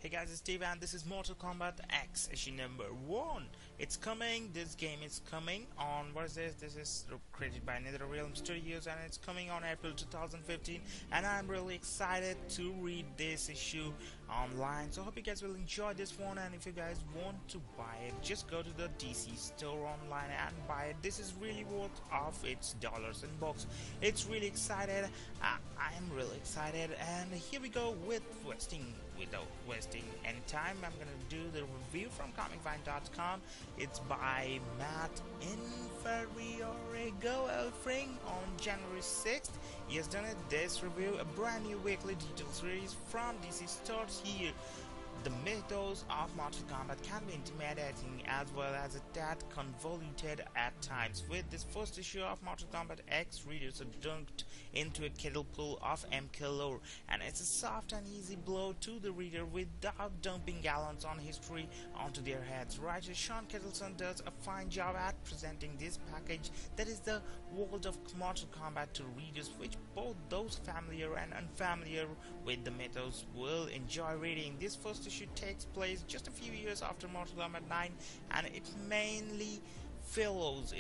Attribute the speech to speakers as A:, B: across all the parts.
A: Hey guys, it's Steve and this is Mortal Kombat X issue number 1. It's coming, this game is coming on, what is this? This is created by NetherRealm Studios and it's coming on April 2015 and I'm really excited to read this issue online. So I hope you guys will enjoy this one, and if you guys want to buy it, just go to the DC store online and buy it. This is really worth of its dollars and bucks. It's really excited. I am really excited, and here we go without wasting any time. I'm gonna do the review from comicvine.com. It's by Matt Inferiorego Elfring on January 6th. He has done it. This review, a brand new weekly digital series from DC stores here. The mythos of Mortal Kombat can be intimidating as well as a tad convoluted at times. With this first issue of Mortal Kombat X, readers are dunked into a kettle pool of MK lore, and it's a soft and easy blow to the reader without dumping gallons on history onto their heads. Writer Sean Kettleson does a fine job at presenting this package that is the world of Mortal Kombat to readers, which both those familiar and unfamiliar with the mythos will enjoy reading. This first issue takes place just a few years after Mortal Kombat 9, and it mainly follows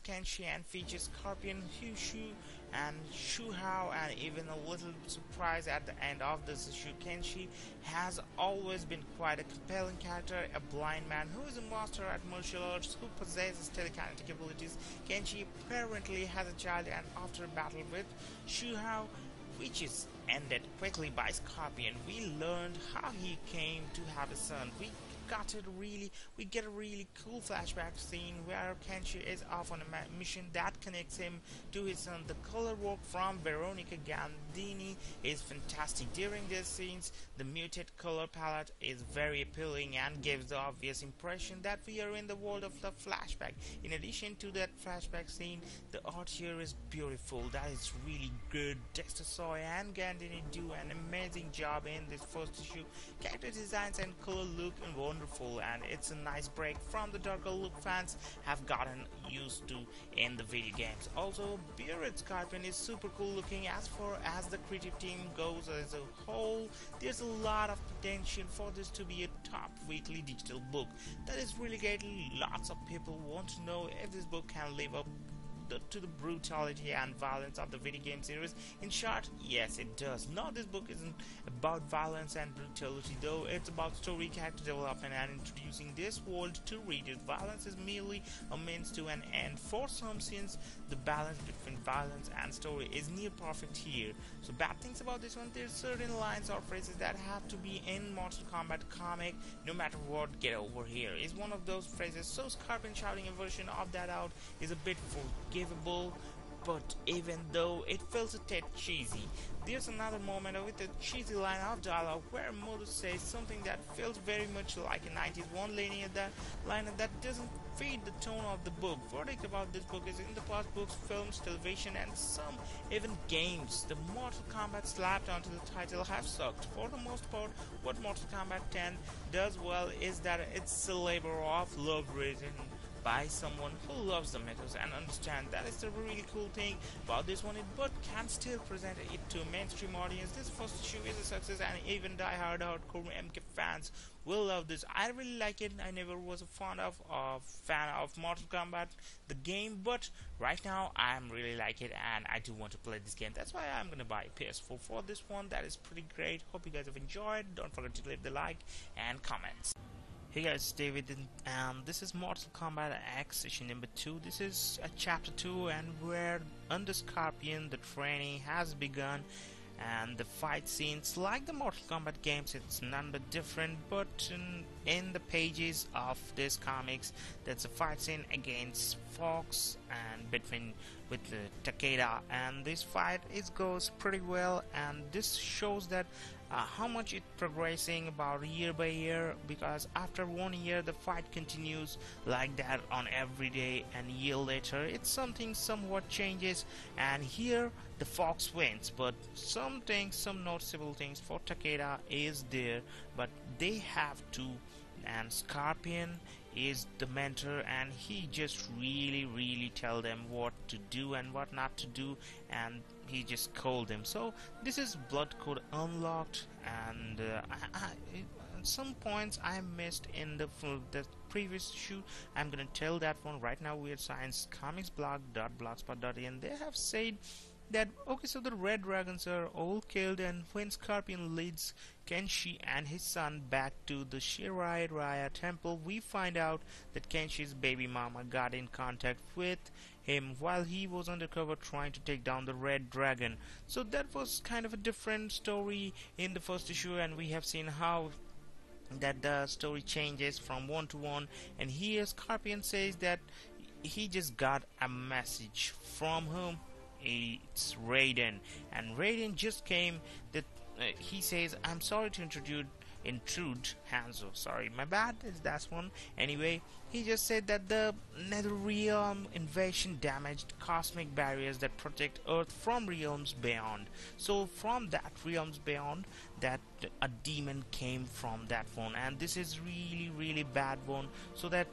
A: Kenshi and features Scorpion, Hushu and Shu Hao, and even a little surprise at the end of this issue. Kenshi has always been quite a compelling character, a blind man who is a master at martial arts who possesses telekinetic abilities. Kenshi apparently has a child, and after a battle with Shu Hao, which is ended quickly by Scorpion, we learned how he came to have a son. We get a really cool flashback scene where Kenshi is off on a mission that connects him to his son. The color work from Veronica Gandini is fantastic. During these scenes, the muted color palette is very appealing and gives the obvious impression that we are in the world of the flashback. In addition to that flashback scene, the art here is beautiful. That is really good. Dexter Soy and Gandini do an amazing job in this first issue. Character designs and color look wonderful, and it's a nice break from the darker look fans have gotten used to in the video games. Also, Bearded Scorpion is super cool looking. As far as the creative team goes as a whole, there's a lot of potential for this to be a top weekly digital book. That is really great. Lots of people want to know if this book can live up to the brutality and violence of the video game series. In short, yes, it does. No, this book isn't about violence and brutality, though. It's about story, character development, and introducing this world to readers. Violence is merely a means to an end. For some scenes, the balance between violence and story is near perfect here. So bad things about this one, there's certain lines or phrases that have to be in Mortal Kombat comic no matter what. Get over here is one of those phrases, so Scorpion shouting a version of that out is a bit forgivable, but even though it feels a tad cheesy. There's another moment with a cheesy line of dialogue where Modo says something that feels very much like a 90s one-liner that doesn't fit the tone of the book. Verdict about this book is in the past books, films, television, and some even games, the Mortal Kombat slapped onto the title have sucked. For the most part, what Mortal Kombat 10 does well is that it's a labor of love written by someone who loves the mythos and understands. That is the really cool thing about this one, but can still present it to a mainstream audience. This first issue is a success, and even die-hard hardcore MK fans will love this. I really like it. I never was a fan of Mortal Kombat the game, but right now I am really like it and I do want to play this game. That's why I'm gonna buy a PS4 for this one. That is pretty great. Hope you guys have enjoyed. Don't forget to leave the like and comments. Hey guys, it's David, and this is Mortal Kombat X issue number 2. This is a chapter 2, and where under Scorpion the training has begun, and the fight scenes like the Mortal Kombat games, it's none but different. But in the pages of this comics, there's a fight scene against Fox and with Takeda, and this fight goes pretty well, and this shows that how much it's progressing about year by year, because after 1 year the fight continues like that on every day, and a year later it's something somewhat changes, and here the Fox wins. But some noticeable things for Takeda is there, but they have to, and Scorpion is the mentor, and he just really tell them what to do and what not to do, and he just called him. So this is blood code unlocked, and at some points I missed in the previous issue. I'm gonna tell that one right now. Weird Science Comics blog.blogspot.in. They have said that okay, so the red dragons are all killed, and when Scorpion leads Kenshi and his son back to the Shirai Raya temple, we find out that Kenshi's baby mama got in contact with him while he was undercover trying to take down the red dragon. So that was kind of a different story in the first issue, and we have seen how that the story changes from one to one. And here Scorpion says that he just got a message from whom? It's Raiden, and Raiden just came that he says, I'm sorry to intrude Hanzo. Sorry, my bad, that's one. Anyway, he just said that the nether realm invasion damaged cosmic barriers that protect Earth from realms beyond. So from that realms beyond, that a demon came from that one, and this is really bad one, so that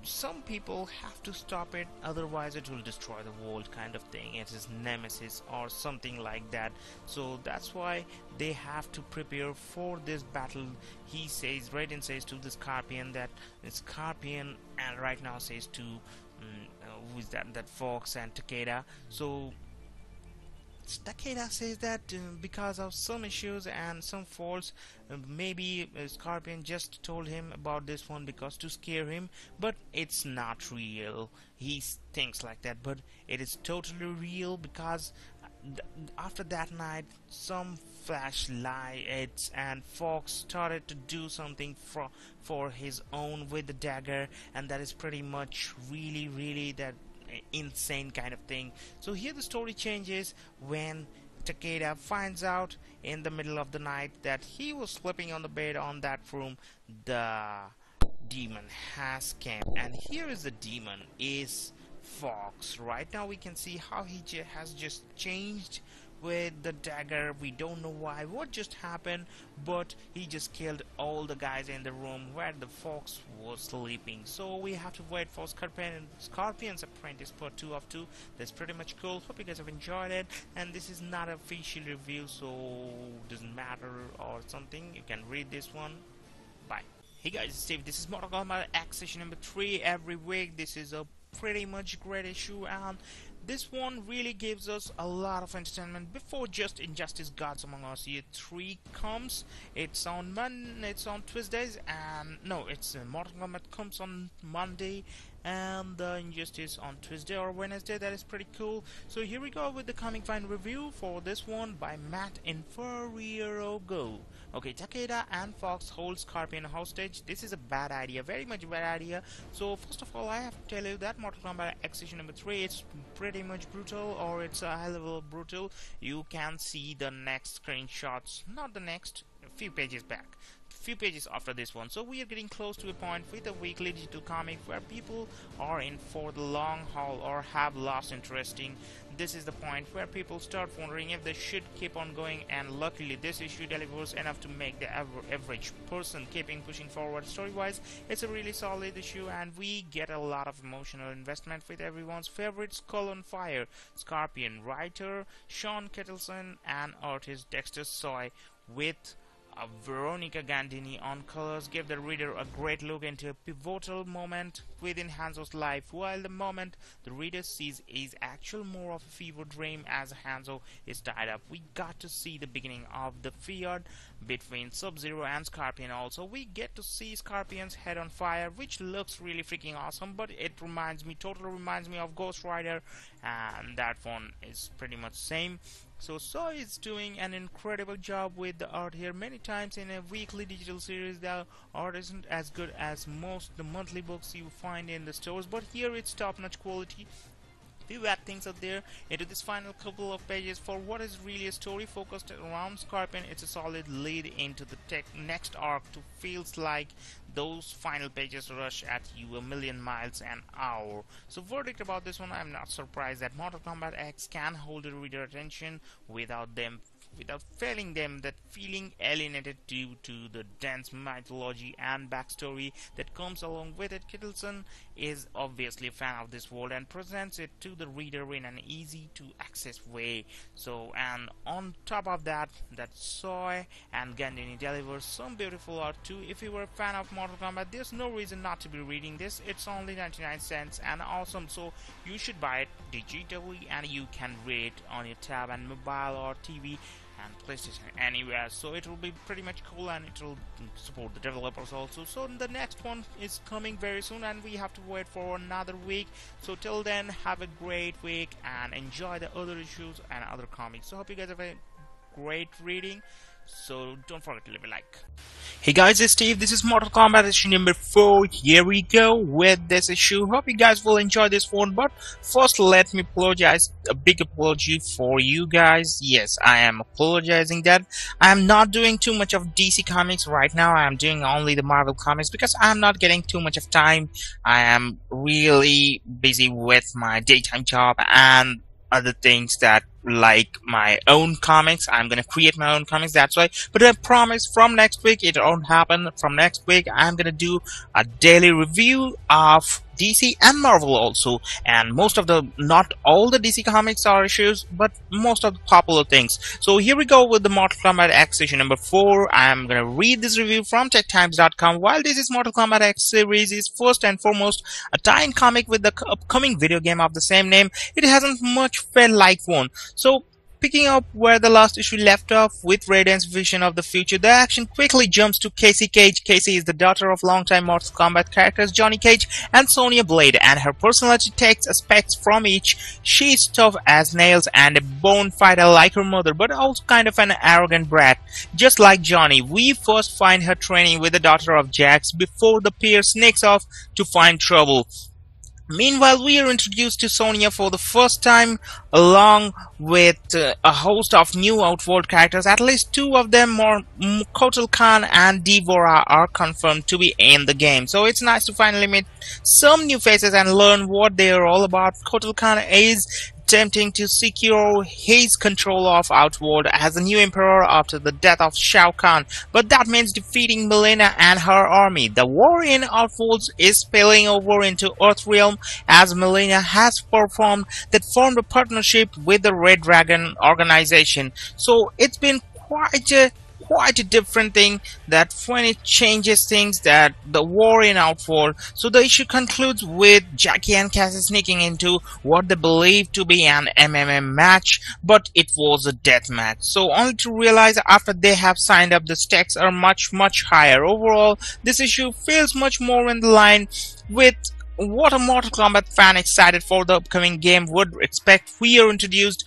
A: some people have to stop it, otherwise it will destroy the world, kind of thing. It is nemesis or something like that. So that's why they have to prepare for this battle. He says, Raiden says to the Scorpion that the Scorpion, and right now says to who is that Fox and Takeda. So Takeda says that because of some issues and some faults, maybe Scorpion just told him about this one because to scare him, but it's not real. He thinks like that, but it is totally real because after that night, some flashlights and Fox started to do something for his own with the dagger, and that is pretty much really that insane kind of thing. So here the story changes when Takeda finds out in the middle of the night that he was sleeping on the bed on that room. The demon has came, and here is the demon is Fox. Right now we can see how he has just changed with the dagger. We don't know why, what just happened, but he just killed all the guys in the room where the Fox was sleeping. So we have to wait for Scorpion's Apprentice part 2 of 2. That's pretty much cool. Hope you guys have enjoyed it, and this is not an official review, so doesn't matter or something. You can read this one. Bye. Hey guys, it's Steve. This is Mortal Kombat X session number 3 every week. This is a pretty much great issue, and this one really gives us a lot of entertainment before just Injustice Gods Among Us Year 3 comes. It's on Tuesdays, and no, it's Mortal Kombat comes on Monday, and the Injustice on Tuesday or Wednesday. That is pretty cool. So here we go with the Comic Vine review for this one by Matt Inferiero. Okay, Takeda and Fox hold Scorpion hostage. This is a bad idea, very much bad idea. So first of all, I have to tell you that Mortal Kombat X issue number 3, it's pretty much brutal, or it's a high level brutal. You can see the next screenshots, not the next, a few pages back, few pages after this one. So we are getting close to a point with a weekly digital comic where people are in for the long haul or have lost interesting. This is the point where people start wondering if they should keep on going, and luckily this issue delivers enough to make the average person keeping pushing forward. Story wise, it's a really solid issue, and we get a lot of emotional investment with everyone's favorite Skull on Fire Scorpion writer Sean Kettleson and artist Dexter Soy, with Veronica Gandini on colors, give the reader a great look into a pivotal moment within Hanzo's life, while the moment the reader sees is actual more of a fever dream as Hanzo is tied up. We got to see the beginning of the feud between Sub-Zero and Scorpion. Also, we get to see Scorpion's head on fire, which looks really freaking awesome, but it totally reminds me of Ghost Rider, and that one is pretty much same. So Soy is doing an incredible job with the art here. Many times in a weekly digital series, the art isn't as good as most the monthly books you find in the stores, but here it's top-notch quality. Few bad things out there into this final couple of pages. For what is really a story focused around Scorpion, it's a solid lead into the next arc. To feels like those final pages rush at you a million miles an hour. So verdict about this one, I'm not surprised that Mortal Kombat X can hold the reader attention without them without failing them that feeling alienated due to the dense mythology and backstory that comes along with it. Kittleson is obviously a fan of this world and presents it to the reader in an easy to access way. So, and on top of that, Soy and Gandini delivers some beautiful art too. If you were a fan of Mortal Kombat, there's no reason not to be reading this. It's only 99 cents and awesome, so you should buy it digitally and you can read it on your tab and mobile or TV and PlayStation anywhere. So it will be pretty much cool and it will support the developers also. So the next one is coming very soon and we have to wait for another week. So till then, have a great week and enjoy the other issues and other comics. So hope you guys have a great reading. So don't forget to leave a like. Hey guys, it's Steve. This is Mortal Kombat issue number 4. Here we go with this issue. Hope you guys will enjoy this one. But first, let me apologize. A big apology for you guys. Yes, I am apologizing that I am not doing too much of DC comics right now. I am doing only the Marvel comics because I am not getting too much of time. I am really busy with my daytime job and other things that like my own comics. I'm gonna create my own comics, that's why. But I promise from next week it won't happen. From next week I'm gonna do a daily review of DC and Marvel also, and most of the, not all the DC comics are issues, but most of the popular things. So here we go with the Mortal Kombat X issue number 4. I'm gonna read this review from techtimes.com. While this is Mortal Kombat X series is first and foremost a tie-in comic with the upcoming video game of the same name, it hasn't much felt like one. So, picking up where the last issue left off with Raiden's vision of the future, the action quickly jumps to Casey Cage. Casey is the daughter of longtime Mortal Kombat characters Johnny Cage and Sonya Blade, and her personality takes aspects from each. She's tough as nails and a bone fighter like her mother, but also kind of an arrogant brat. Just like Johnny, we first find her training with the daughter of Jax before the pair sneaks off to find trouble. Meanwhile, we are introduced to Sonya for the first time, along with a host of new Outworld characters. At least 2 of them, Kotal Khan and Devora, are confirmed to be in the game. So it's nice to finally meet some new faces and learn what they are all about. Kotal Khan is attempting to secure his control of Outworld as the new emperor after the death of Shao Kahn, but that means defeating Mileena and her army. The war in Outworld is spilling over into Earthrealm as Mileena has formed a partnership with the Red Dragon organization. So it's been quite a different thing that when it changes things, that the war in Outworld. So the issue concludes with Jackie and Cassie sneaking into what they believe to be an MMA match, but it was a death match. So only to realize after they have signed up the stakes are much higher. Overall, this issue feels much more in the line with what a Mortal Kombat fan excited for the upcoming game would expect. We are introduced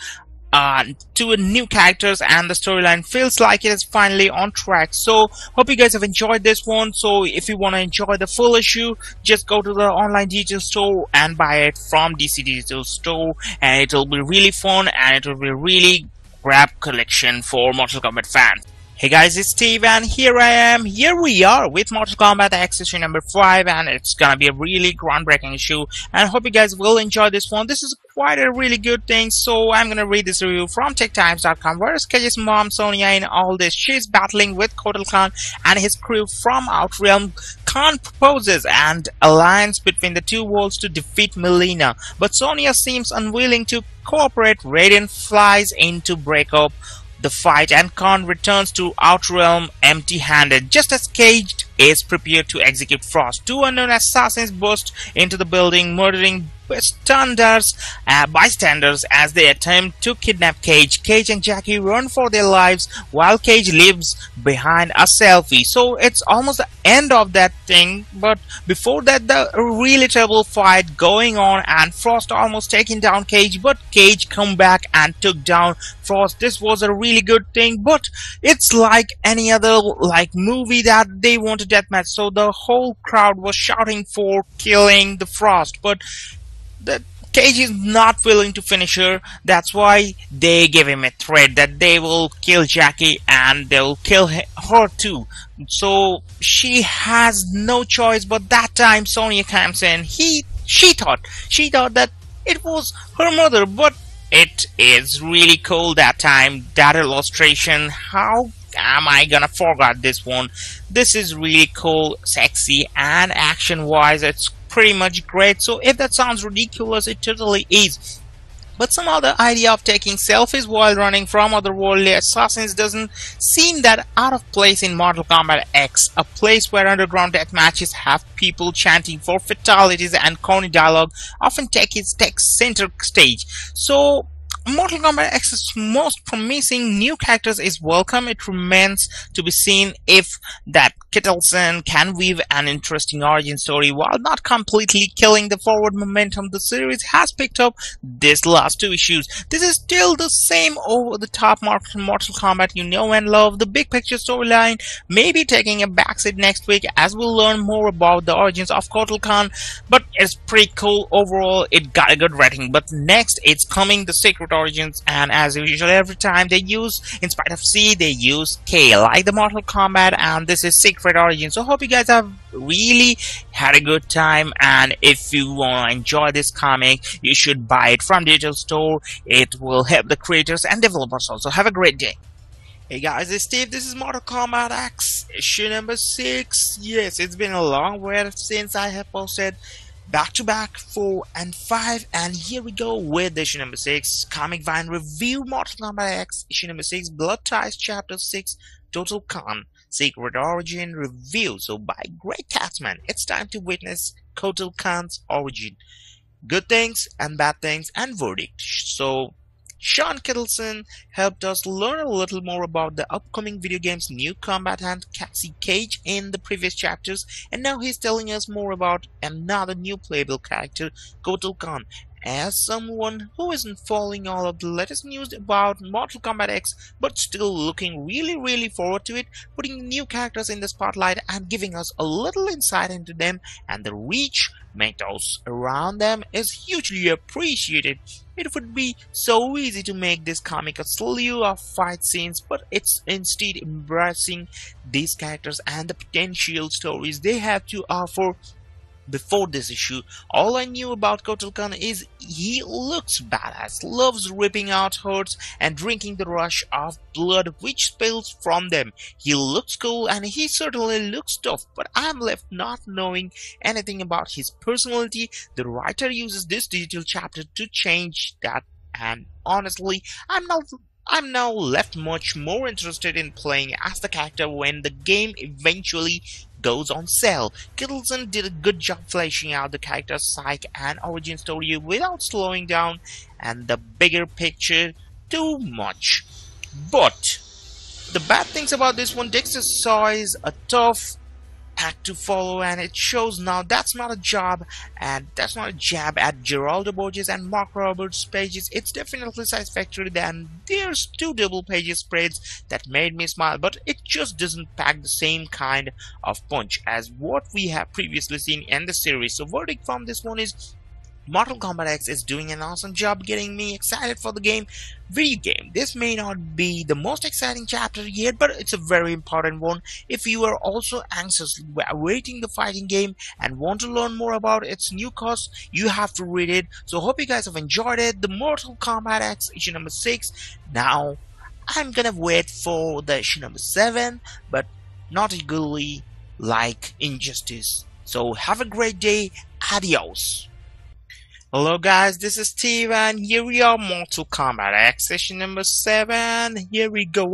A: to new characters and the storyline feels like it is finally on track. So hope you guys have enjoyed this one. So if you want to enjoy the full issue, just go to the online digital store and buy it from DC Digital Store, and it will be really fun and it will be really grab collection for Mortal Kombat fans. Hey guys, it's Steve and here we are with Mortal Kombat X issue number 5, and it's gonna be a really groundbreaking issue and I hope you guys will enjoy this one. This is quite a really good thing, so I'm gonna read this review from techtimes.com. Where is Cage's mom Sonya in all this? She's battling with Kotal Khan and his crew from Outrealm. Khan proposes an alliance between the two worlds to defeat Mileena, but Sonya seems unwilling to cooperate. Raiden flies in to break up the fight and Khan returns to Outrealm empty-handed. Just as Cage is prepared to execute Frost, 2 unknown assassins burst into the building, murdering bystanders as they attempt to kidnap Cage. Cage and Jackie run for their lives while Cage leaves behind a selfie. So it's almost the end of that thing, but before that the really terrible fight going on and Frost almost taking down Cage, but Cage come back and took down Frost. This was a really good thing, but it's like any other movie that they want a deathmatch, so the whole crowd was shouting for killing the Frost, but the Cage is not willing to finish her. That's why they give him a threat that they will kill Jackie and they will kill her too. So she has no choice, but that time Sonya comes in. She thought that it was her mother, but It is really cool that time, that illustration. How am I gonna forget this one? This is really cool, sexy, and action wise it's pretty much great. So if that sounds ridiculous, it totally is. But somehow the idea of taking selfies while running from otherworldly assassins doesn't seem that out of place in Mortal Kombat X, a place where underground death matches have people chanting for fatalities and corny dialogue often take center stage. So Mortal Kombat X's most promising new characters is welcome. It remains to be seen if that Kittelson can weave an interesting origin story while not completely killing the forward momentum the series has picked up these last two issues. This is still the same over-the-top Mortal Kombat you know and love. The big picture storyline may be taking a backseat next week as we'll learn more about the origins of Kotal Khan, but it's pretty cool overall. It got a good rating. But next it's coming the Secret Origins, and as usual every time they use, in spite of C, they use K like the Mortal Kombat, and this is Secret Origins. So hope you guys have really had a good time, and if you want to enjoy this comic you should buy it from digital store. It will help the creators and developers also. Have a great day. Hey guys, it's Steve. This is Mortal Kombat X issue number 6. Yes, it's been a long while since I have posted back-to-back 4 and 5, and here we go with issue number 6, Comic Vine Review, Mortal Kombat X issue number 6, Blood Ties chapter 6, Total Khan Secret Origin Review. So by Greg Tatsman, it's time to witness Kotal Khan's origin, good things and bad things, and verdict. So Sean Kittleson helped us learn a little more about the upcoming video game's new combat hand Cassie Cage in the previous chapters, and now he's telling us more about another new playable character, Kotal Khan. As someone who isn't following all of the latest news about Mortal Kombat X but still looking really forward to it, putting new characters in the spotlight and giving us a little insight into them and the reach mythos around them is hugely appreciated. It would be so easy to make this comic a slew of fight scenes, but it's instead embracing these characters and the potential stories they have to offer. Before this issue, all I knew about Kotal Khan is he looks badass, loves ripping out hearts and drinking the rush of blood which spills from them. He looks cool and he certainly looks tough, but I'm left not knowing anything about his personality. The writer uses this digital chapter to change that, and honestly, I'm now left much more interested in playing as the character when the game eventually goes on sale. Kittleson did a good job fleshing out the character's psyche and origin story without slowing down and the bigger picture too much. But the bad things about this one, Dexter Saw is a tough act to follow, and it shows now that's not a job and that's not a jab at Geraldo Borges and Mark Roberts' pages. It's definitely satisfactory. Then there's 2 double pages spreads that made me smile, but it just doesn't pack the same kind of punch as what we have previously seen in the series. So verdict from this one is Mortal Kombat X is doing an awesome job getting me excited for the video game. This may not be the most exciting chapter yet, but it's a very important one. If you are also anxiously awaiting the fighting game and want to learn more about its new cost, you have to read it. So hope you guys have enjoyed it. The Mortal Kombat X issue number 6. Now I'm gonna wait for the issue number 7, but not eagerly like Injustice. So have a great day. Adios. Hello guys, this is Steve, and here we are, Mortal Kombat X session number 7. Here we go.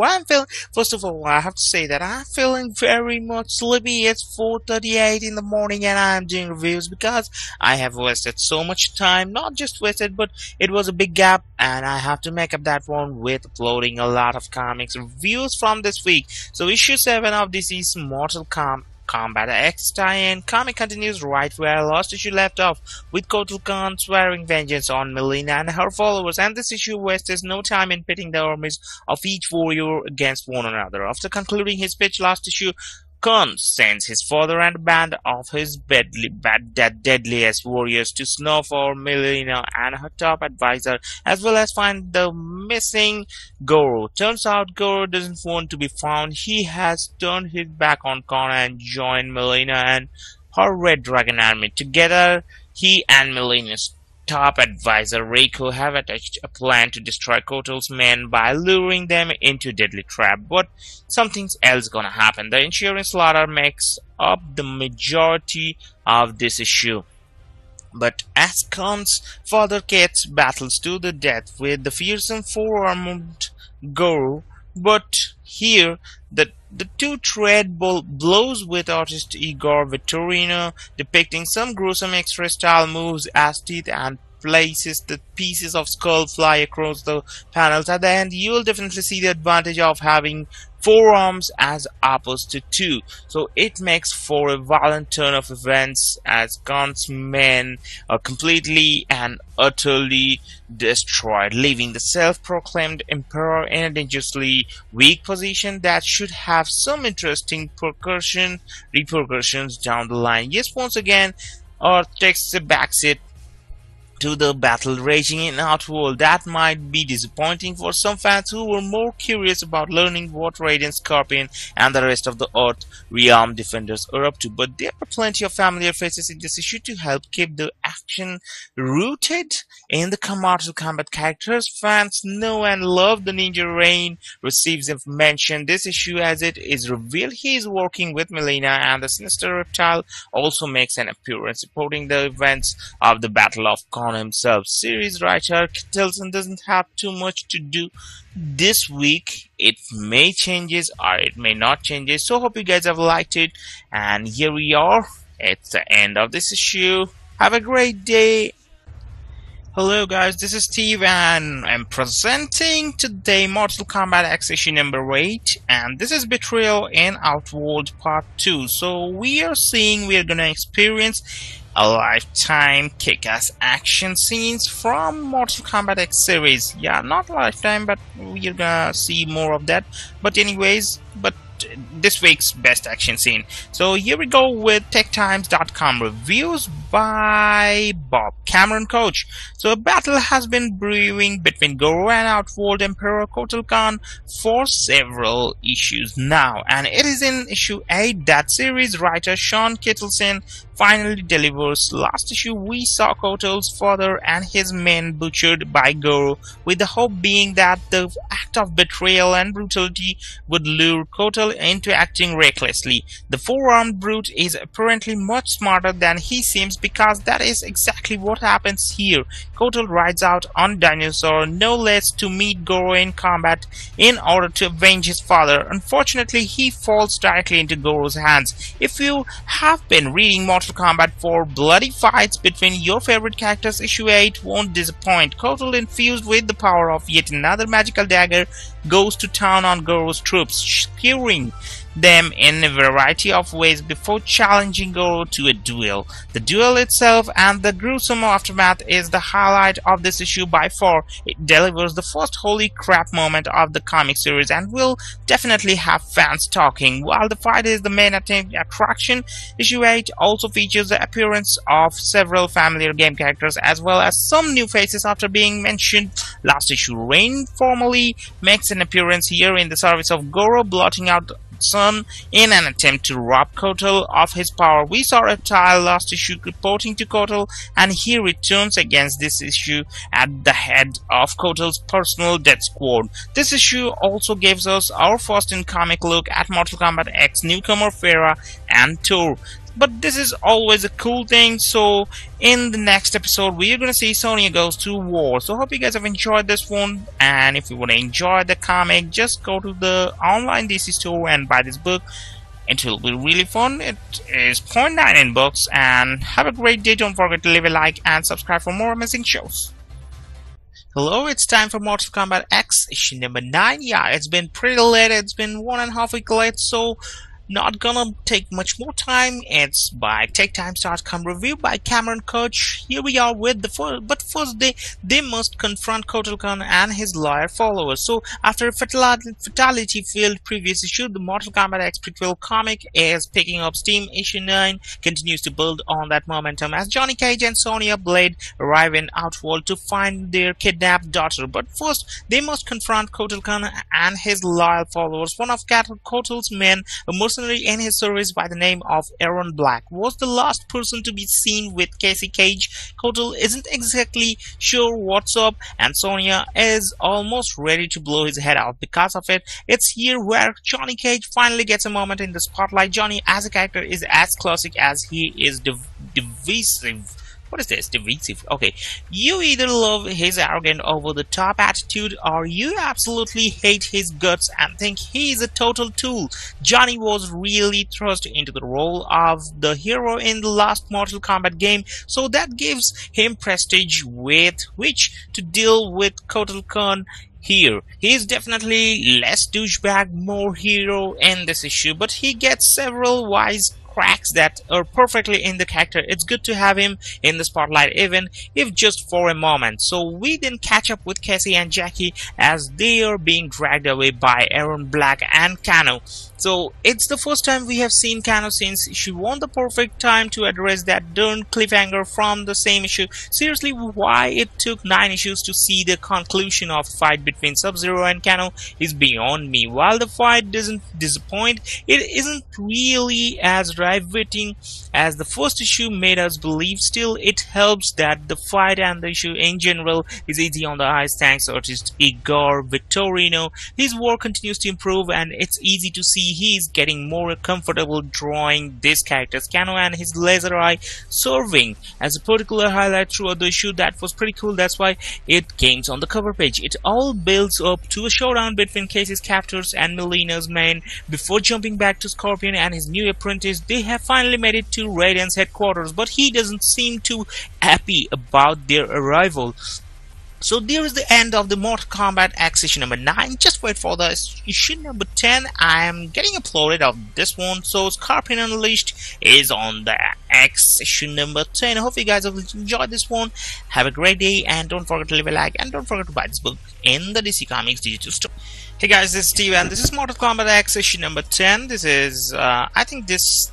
A: First of all, I have to say that I'm feeling very much sleepy. It's 4:38 in the morning and I'm doing reviews because I have wasted so much time. Not just wasted, but it was a big gap and I have to make up that one with uploading a lot of comics reviews from this week. So issue 7 of this is Mortal Kombat X tie-in. Comic continues right where last issue left off, with Kotal Khan swearing vengeance on Mileena and her followers, and this issue wastes no time in pitting the armies of each warrior against one another. After concluding his pitch last issue, Khan sends his father and a band of his deadliest warriors to snuff for Mileena and her top advisor, as well as find the missing Goro. Turns out Goro doesn't want to be found. He has turned his back on Khan and joined Mileena and her Red Dragon army. Together, he and Mileena top advisor Reiko have attached a plan to destroy Kotal's men by luring them into deadly trap, but something else gonna happen. The insurance slaughter makes up the majority of this issue. But as comes Father Kate's battles to the death with the fearsome four-armed Goro, but here the two trade blows with artist Igor Vittorino, depicting some gruesome X-ray style moves as teeth and places the pieces of skull fly across the panels. At the end, you'll definitely see the advantage of having forearms as opposed to two, so it makes for a violent turn of events as Khan's men are completely and utterly destroyed, leaving the self-proclaimed emperor in a dangerously weak position that should have some interesting repercussions down the line. Yes, once again, Earth takes a backseat to the battle raging in Outworld. That might be disappointing for some fans who were more curious about learning what Radiant, Scorpion and the rest of the Earth Realm defenders are up to, but there are plenty of familiar faces in this issue to help keep the action rooted in the Mortal Kombat characters. Fans know and love the Ninja Rain receives information this issue as it is revealed he is working with Melina, and the Sinister Reptile also makes an appearance reporting the events of the Battle of Khan himself. Series writer Tilson doesn't have too much to do this week. It may changes or it may not changes, so hope you guys have liked it, and here we are. It's the end of this issue. Have a great day. Hello guys, this is Steve and I'm presenting today Mortal Kombat X issue number 8, and this is Betrayal in Outworld Part 2. So we are gonna experience a lifetime kick-ass action scenes from Mortal Kombat X series. Yeah, not lifetime, but we're gonna see more of that. But anyways, this week's best action scene. So here we go with TechTimes.com reviews by Bob Cameron Coach. So a battle has been brewing between Goro and Outworld Emperor Kotal Khan for several issues now, and it is in issue 8 that series writer Sean Kittleson finally delivers. Last issue we saw Kotal's father and his men butchered by Goro, with the hope being that the act of betrayal and brutality would lure Kotal into acting recklessly. The four-armed brute is apparently much smarter than he seems, because that is exactly what happens here. Kotal rides out on Dinosaur, no less, to meet Goro in combat in order to avenge his father. Unfortunately, he falls directly into Goro's hands. If you have been reading Mortal Kombat 4, bloody fights between your favorite characters, issue 8 won't disappoint. Kotal, infused with the power of yet another magical dagger, goes to town on Goro's troops, skewering them in a variety of ways before challenging Goro to a duel. The duel itself and the gruesome aftermath is the highlight of this issue by far. It delivers the first holy crap moment of the comic series and will definitely have fans talking. While the fight is the main attraction, issue 8 also features the appearance of several familiar game characters as well as some new faces after being mentioned last issue. Rain formally makes an appearance here in the service of Goro, blotting out Sun in an attempt to rob Kotal of his power. We saw Reptile last issue reporting to Kotal, and he returns against this issue at the head of Kotal's personal death squad. This issue also gives us our first in-comic look at Mortal Kombat X newcomer Farah and Tor. But this is always a cool thing, so in the next episode we are going to see Sonya goes to war. So hope you guys have enjoyed this one, and if you want to enjoy the comic, just go to the online DC store and buy this book. It will be really fun. It is 0.9 in books, and have a great day. Don't forget to leave a like and subscribe for more amazing shows. Hello, it's time for Mortal Kombat X issue number 9. Yeah, it's been pretty late. It's been 1.5 weeks late, so not gonna take much more time. It's by TechTimes.com review by Cameron Coach. Here we are with the first they must confront Kotal Khan and his loyal followers. So after a fatality-filled previous issue, the Mortal Kombat X prequel comic is picking up steam. Issue 9 continues to build on that momentum as Johnny Cage and Sonya Blade arrive in Outworld to find their kidnapped daughter. But first, they must confront Kotal Khan and his loyal followers. One of Kotal's men, a mercenary mercenary in his service by the name of Aaron Black was the last person to be seen with Casey Cage. Kotal isn't exactly sure what's up, and Sonya is almost ready to blow his head off because of it. It's here where Johnny Cage finally gets a moment in the spotlight. Johnny as a character is as classic as he is divisive. What is this? Divisive. Okay. You either love his arrogant over-the-top attitude or you absolutely hate his guts and think he is a total tool. Johnny was really thrust into the role of the hero in the last Mortal Kombat game, so that gives him prestige with which to deal with Kotal Khan. Here, he is definitely less douchebag, more hero in this issue, but he gets several wise cracks that are perfectly in the character. It's good to have him in the spotlight, even if just for a moment. So we then catch up with Cassie and Jackie as they are being dragged away by Aaron Black and Kano. So it's the first time we have seen Kano since she won the perfect time to address that darn cliffhanger from the same issue. Seriously, why it took 9 issues to see the conclusion of the fight between Sub-Zero and Kano is beyond me. While the fight doesn't disappoint, it isn't really as riveting as the first issue made us believe. Still, it helps that the fight and the issue in general is easy on the eyes thanks to artist Igor Vittorino. His work continues to improve and it's easy to see he is getting more comfortable drawing these characters. Kano and his laser eye serving as a particular highlight throughout the issue. That was pretty cool. That's why it came on the cover page. It all builds up to a showdown between Casey's captors and Melina's men before jumping back to Scorpion and his new apprentice. They have finally made it to Raiden's headquarters, but he doesn't seem too happy about their arrival. So there is the end of the Mortal Kombat X issue number 9. Just wait for the issue number 10. I am getting uploaded of this one. So Scorpion Unleashed is on the X issue number 10. I hope you guys have enjoyed this one. Have a great day and don't forget to leave a like and don't forget to buy this book in the DC Comics digital store. Hey guys, this is Steve and this is Mortal Kombat X issue number 10. This is I think this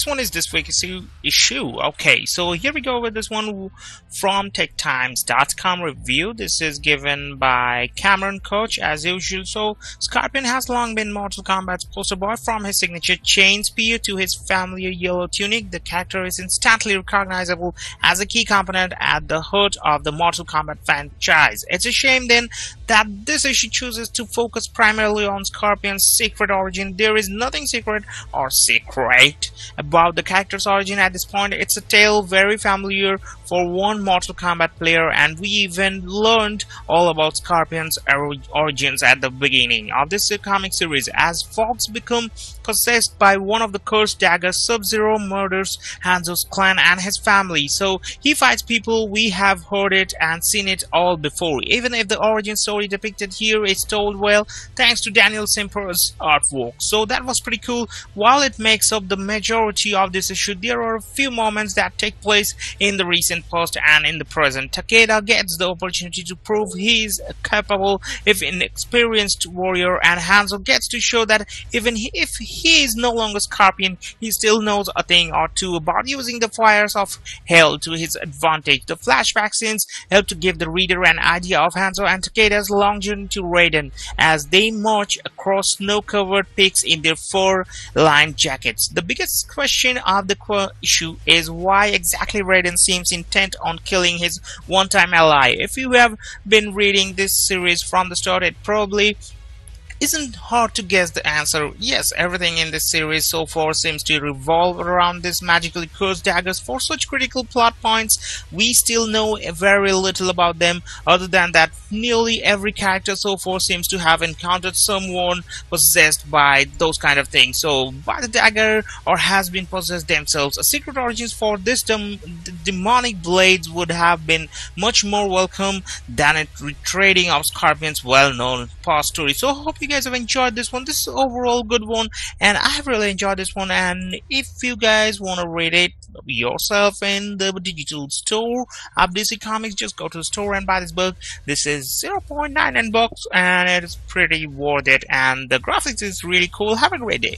A: one is this week's issue. Okay, so here we go with this one from TechTimes.com review. This is given by Cameron Koch as usual. So Scorpion has long been Mortal Kombat's poster boy. From his signature chain spear to his familiar yellow tunic, the character is instantly recognizable as a key component at the heart of the Mortal Kombat franchise. It's a shame then that this issue chooses to focus primarily on Scorpion's secret origin. There is nothing secret or secret about the character's origin at this point. It's a tale very familiar for one Mortal Kombat player, and we even learned all about Scorpion's origins at the beginning of this comic series. As Fox become possessed by one of the cursed daggers, Sub-Zero murders Hanzo's clan and his family. So he fights people. We have heard it and seen it all before. Even if the origin story depicted here is told well thanks to Daniel Simper's artwork. So that was pretty cool. While it makes up the majority of this issue, there are a few moments that take place in the recent past and in the present. Takeda gets the opportunity to prove he is a capable, if inexperienced warrior, and Hanzo gets to show that even if he is no longer Scorpion, he still knows a thing or two about using the fires of hell to his advantage. The flashback scenes help to give the reader an idea of Hanzo and Takeda's long journey to Raiden as they march across snow-covered peaks in their fur-lined jackets. The biggest question of the issue is why exactly Raiden seems intent on killing his one-time ally. If you have been reading this series from the start, it probably isn't hard to guess the answer. Yes, everything in this series so far seems to revolve around these magically cursed daggers. For such critical plot points, we still know very little about them, other than that nearly every character so far seems to have encountered someone possessed by those kind of things, so by the dagger or has been possessed themselves. A secret origins for this demonic blades would have been much more welcome than a retreading of Scorpion's well-known past story. So I hope you guys have enjoyed this one. This is overall good one and I have really enjoyed this one, and if you guys want to read it yourself in the digital store of DC Comics, just go to the store and buy this book. This is 0.99 bucks and it is pretty worth it and the graphics is really cool. Have a great day.